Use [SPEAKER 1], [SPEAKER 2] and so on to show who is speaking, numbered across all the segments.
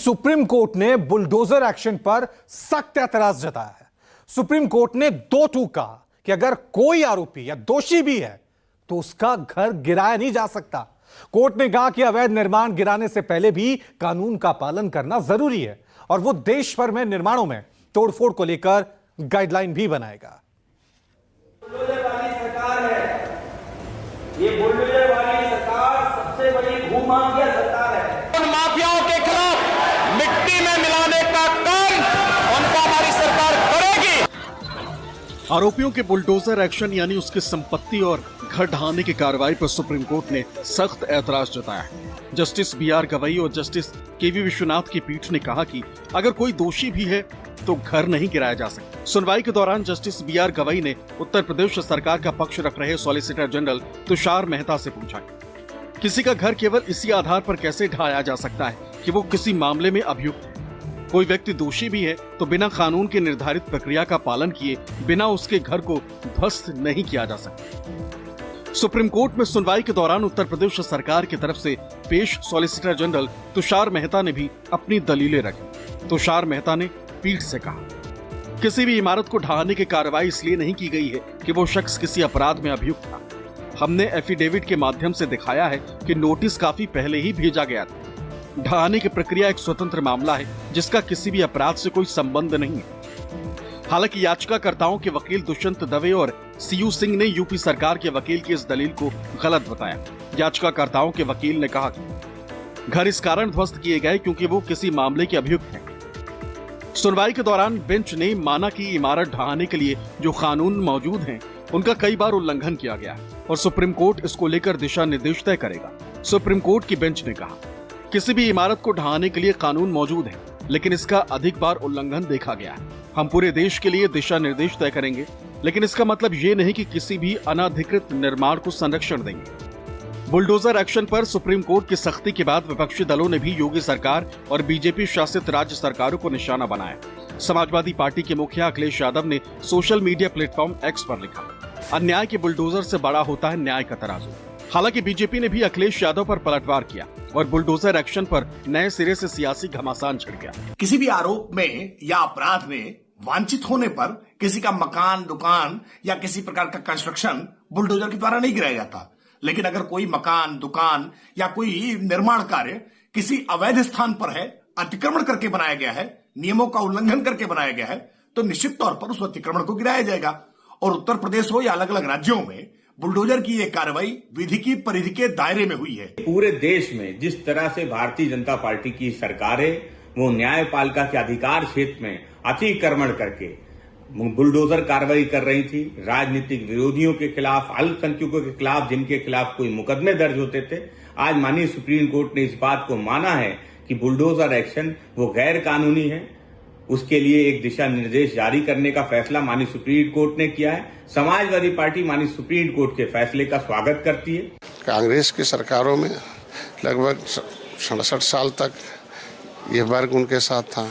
[SPEAKER 1] Supreme court ने bulldozer action पर सख्त एतराज जताया है। सुप्रीम कोर्ट ने दो टूक कहा कि अगर कोई आरोपी या दोषी भी है तो उसका घर गिराया नहीं जा सकता। कोर्ट ने कहा कि अवैध निर्माण गिराने से पहले भी कानून का पालन करना जरूरी है और वो देश भर में निर्माणों में तोड़फोड़ को लेकर गाइडलाइन भी बनाएगा।
[SPEAKER 2] बुलडोजर वाली सरकार है, ये बुलडोजर वाली सरकार सबसे बड़ी भूमाफिया सरकार है।
[SPEAKER 3] माफियाओं के खिलाफ मिट्टी में मिलाने का काम उनका हमारी सरकार करेगी।
[SPEAKER 4] आरोपियों के बुलडोजर एक्शन यानी उसकी संपत्ति और घर ढहाने की कार्रवाई पर सुप्रीम कोर्ट ने सख्त ऐतराज जताया है। Justice B R. गवई और जस्टिस के.वी. विश्वनाथ की पीठ ने कहा कि अगर कोई दोषी भी है तो घर नहीं गिराया जा सकता। सुनवाई के दौरान जस्टिस बी.आर. गवई ने उत्तर प्रदेश सरकार का पक्ष रख रहे सॉलिसिटर जनरल तुषार मेहता से पूछा, किसी का घर केवल इसी आधार पर कैसे ढहाया जा सकता है कि वो किसी मामले में अभियुक्त है? कोई व्यक्ति दोषी भी है तो बिना कानून की निर्धारित प्रक्रिया का पालन किए बिना उसके घर को ध्वस्त नहीं किया जा सकता। सुप्रीम कोर्ट में सुनवाई के दौरान उत्तर प्रदेश सरकार की तरफ से पेश सॉलिसिटर जनरल तुषार मेहता ने भी अपनी दलीलें रखी। तुषार मेहता ने पीठ से कहा, किसी भी इमारत को ढहाने की कार्रवाई इसलिए नहीं की गई है कि वो शख्स किसी अपराध में अभियुक्त था। हमने एफिडेविट के माध्यम से दिखाया है कि नोटिस काफी पहले ही भेजा गया था। ढहाने की प्रक्रिया एक स्वतंत्र मामला है जिसका किसी भी अपराध से कोई संबंध नहीं है। हालांकि याचिकाकर्ताओं के वकील दुष्यंत दवे और सीयू सिंह ने यूपी सरकार के वकील की इस दलील को गलत बताया। याचिकाकर्ताओं के वकील ने कहा कि घर इस कारण ध्वस्त किए गए क्योंकि वो किसी मामले के अभियुक्त हैं। सुनवाई के दौरान बेंच ने माना कि इमारत ढहाने के लिए जो कानून मौजूद हैं, उनका कई बार उल्लंघन किया गया है और सुप्रीम कोर्ट इसको लेकर दिशा निर्देश तय करेगा। सुप्रीम कोर्ट की बेंच ने कहा, किसी भी इमारत को ढहाने के लिए कानून मौजूद है, लेकिन इसका अधिक बार उल्लंघन देखा गया है। हम पूरे देश के लिए दिशा निर्देश तय करेंगे, लेकिन इसका मतलब ये नहीं कि किसी भी अनाधिकृत निर्माण को संरक्षण देंगे। बुलडोजर एक्शन पर सुप्रीम कोर्ट की सख्ती के बाद विपक्षी दलों ने भी योगी सरकार और बीजेपी शासित राज्य सरकारों को निशाना बनाया। समाजवादी पार्टी के मुखिया अखिलेश यादव ने सोशल मीडिया प्लेटफॉर्म एक्स पर लिखा, अन्याय के बुलडोजर से बड़ा होता है न्याय का तराजू। हालांकि बीजेपी ने भी अखिलेश यादव पर पलटवार किया और बुलडोजर एक्शन पर नए सिरे से सियासी घमासान छिड़ गया।
[SPEAKER 5] किसी भी आरोप में या अपराध में वांछित होने पर किसी का मकान, दुकान या किसी प्रकार का कंस्ट्रक्शन बुलडोजर के द्वारा नहीं गिराया जाता। लेकिन अगर कोई मकान, दुकान या कोई निर्माण कार्य किसी अवैध स्थान पर है, अतिक्रमण करके बनाया गया है, नियमों का उल्लंघन करके बनाया गया है, तो निश्चित तौर पर उस अतिक्रमण को गिराया जाएगा। और उत्तर प्रदेश हो या अलग अलग राज्यों में बुलडोजर की यह कार्रवाई विधि की परिधि के दायरे में हुई है।
[SPEAKER 6] पूरे देश में जिस तरह से भारतीय जनता पार्टी की सरकार है, वो न्यायपालिका के अधिकार क्षेत्र में अतिक्रमण करके बुलडोजर कार्रवाई कर रही थी। राजनीतिक विरोधियों के खिलाफ, अल्पसंख्यकों के खिलाफ, जिनके खिलाफ कोई मुकदमे दर्ज होते थे, आज माननीय सुप्रीम कोर्ट ने इस बात को माना है कि बुलडोजर एक्शन वो गैर कानूनी है। उसके लिए एक दिशा निर्देश जारी करने का फैसला माननीय सुप्रीम कोर्ट ने किया है। समाजवादी पार्टी माननीय सुप्रीम कोर्ट के फैसले का स्वागत करती है।
[SPEAKER 7] कांग्रेस की सरकारों में लगभग 67 साल तक ये वर्ग उनके साथ था,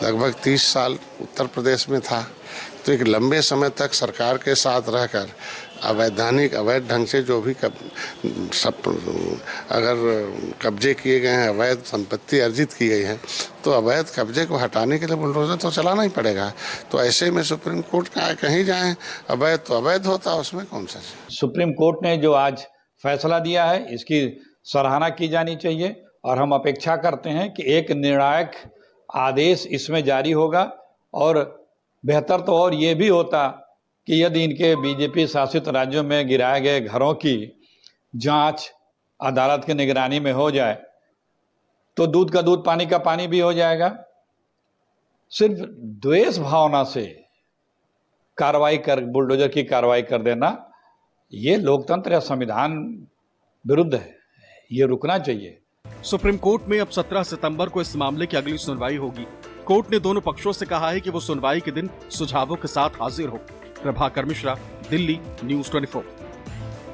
[SPEAKER 7] लगभग 30 साल उत्तर प्रदेश में था। तो एक लंबे समय तक सरकार के साथ रहकर अवैध ढंग से जो भी अगर कब्जे किए गए हैं, अवैध संपत्ति अर्जित की गई है, तो अवैध कब्जे को हटाने के लिए बुलडोजर तो चलाना ही पड़ेगा। तो ऐसे में सुप्रीम कोर्ट का कहीं जाएं, अवैध तो अवैध होता, उसमें कौन सा।
[SPEAKER 8] सुप्रीम कोर्ट ने जो आज फैसला दिया है, इसकी सराहना की जानी चाहिए और हम अपेक्षा करते हैं कि एक निर्णायक आदेश इसमें जारी होगा। और बेहतर तो और ये भी होता कि यदि इनके बीजेपी शासित राज्यों में गिराए गए घरों की जांच अदालत की निगरानी में हो जाए तो दूध का दूध, पानी का पानी भी हो जाएगा। सिर्फ द्वेष भावना से बुलडोजर की कार्रवाई कर देना, ये लोकतंत्र या संविधान विरुद्ध है, ये रुकना चाहिए।
[SPEAKER 4] सुप्रीम कोर्ट में अब 17 सितंबर को इस मामले की अगली सुनवाई होगी। कोर्ट ने दोनों पक्षों से कहा है कि वो सुनवाई के दिन सुझावों के साथ हाजिर हो। प्रभाकर मिश्रा, दिल्ली, न्यूज़ 24।